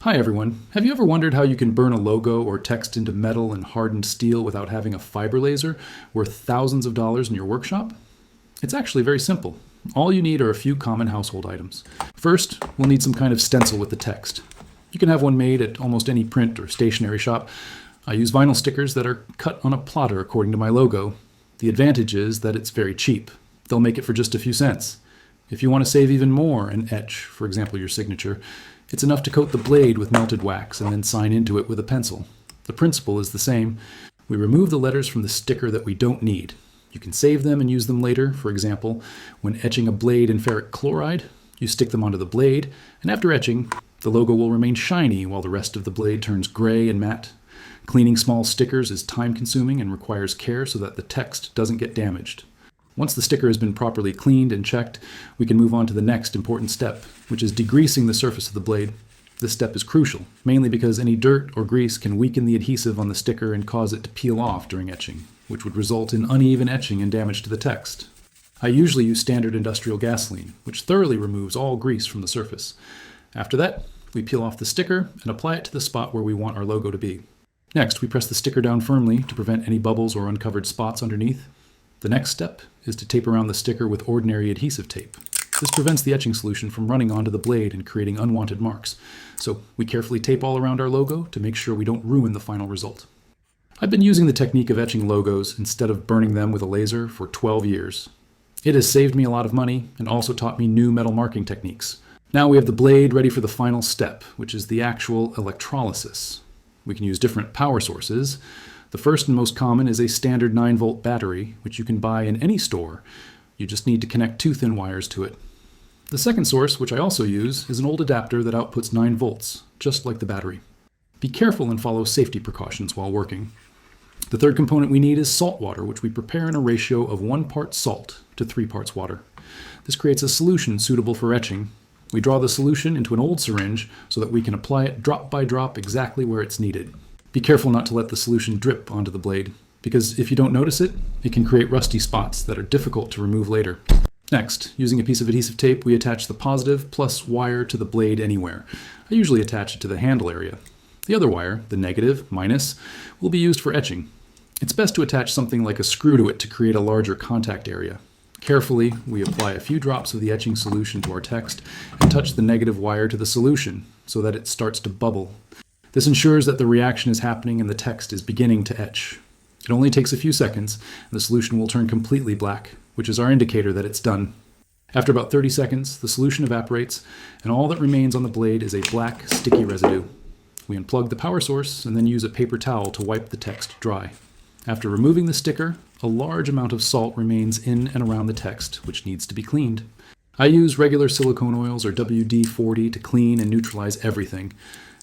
Hi everyone. Have you ever wondered how you can burn a logo or text into metal and hardened steel without having a fiber laser worth thousands of dollars in your workshop? It's actually very simple. All you need are a few common household items. First, we'll need some kind of stencil with the text. You can have one made at almost any print or stationery shop. I use vinyl stickers that are cut on a plotter according to my logo. The advantage is that it's very cheap. They'll make it for just a few cents. If you want to save even more and etch, for example, your signature, it's enough to coat the blade with melted wax and then sign into it with a pencil. The principle is the same. We remove the letters from the sticker that we don't need. You can save them and use them later. For example, when etching a blade in ferric chloride, you stick them onto the blade, and after etching, the logo will remain shiny while the rest of the blade turns gray and matte. Cleaning small stickers is time-consuming and requires care so that the text doesn't get damaged. Once the sticker has been properly cleaned and checked, we can move on to the next important step, which is degreasing the surface of the blade. This step is crucial, mainly because any dirt or grease can weaken the adhesive on the sticker and cause it to peel off during etching, which would result in uneven etching and damage to the text. I usually use standard industrial gasoline, which thoroughly removes all grease from the surface. After that, we peel off the sticker and apply it to the spot where we want our logo to be. Next, we press the sticker down firmly to prevent any bubbles or uncovered spots underneath. The next step is to tape around the sticker with ordinary adhesive tape. This prevents the etching solution from running onto the blade and creating unwanted marks. So we carefully tape all around our logo to make sure we don't ruin the final result. I've been using the technique of etching logos instead of burning them with a laser for 12 years. It has saved me a lot of money and also taught me new metal marking techniques. Now we have the blade ready for the final step, which is the actual electrolysis. We can use different power sources. The first and most common is a standard 9-volt battery, which you can buy in any store. You just need to connect 2 thin wires to it. The second source, which I also use, is an old adapter that outputs 9 volts, just like the battery. Be careful and follow safety precautions while working. The third component we need is salt water, which we prepare in a ratio of 1 part salt to 3 parts water. This creates a solution suitable for etching. We draw the solution into an old syringe so that we can apply it drop by drop exactly where it's needed. Be careful not to let the solution drip onto the blade, because if you don't notice it, it can create rusty spots that are difficult to remove later. Next, using a piece of adhesive tape, we attach the positive plus wire to the blade anywhere. I usually attach it to the handle area. The other wire, the negative, minus, will be used for etching. It's best to attach something like a screw to it to create a larger contact area. Carefully, we apply a few drops of the etching solution to our text and touch the negative wire to the solution so that it starts to bubble. This ensures that the reaction is happening and the text is beginning to etch. It only takes a few seconds, and the solution will turn completely black, which is our indicator that it's done. After about 30 seconds, the solution evaporates, and all that remains on the blade is a black, sticky residue. We unplug the power source and then use a paper towel to wipe the text dry. After removing the sticker, a large amount of salt remains in and around the text, which needs to be cleaned. I use regular silicone oils or WD-40 to clean and neutralize everything.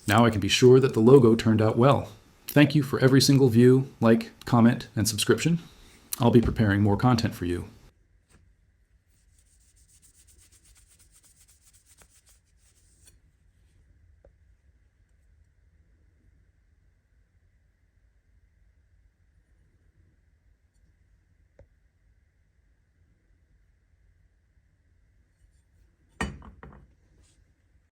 Now I can be sure that the logo turned out well. Thank you for every single view, like, comment, and subscription. I'll be preparing more content for you.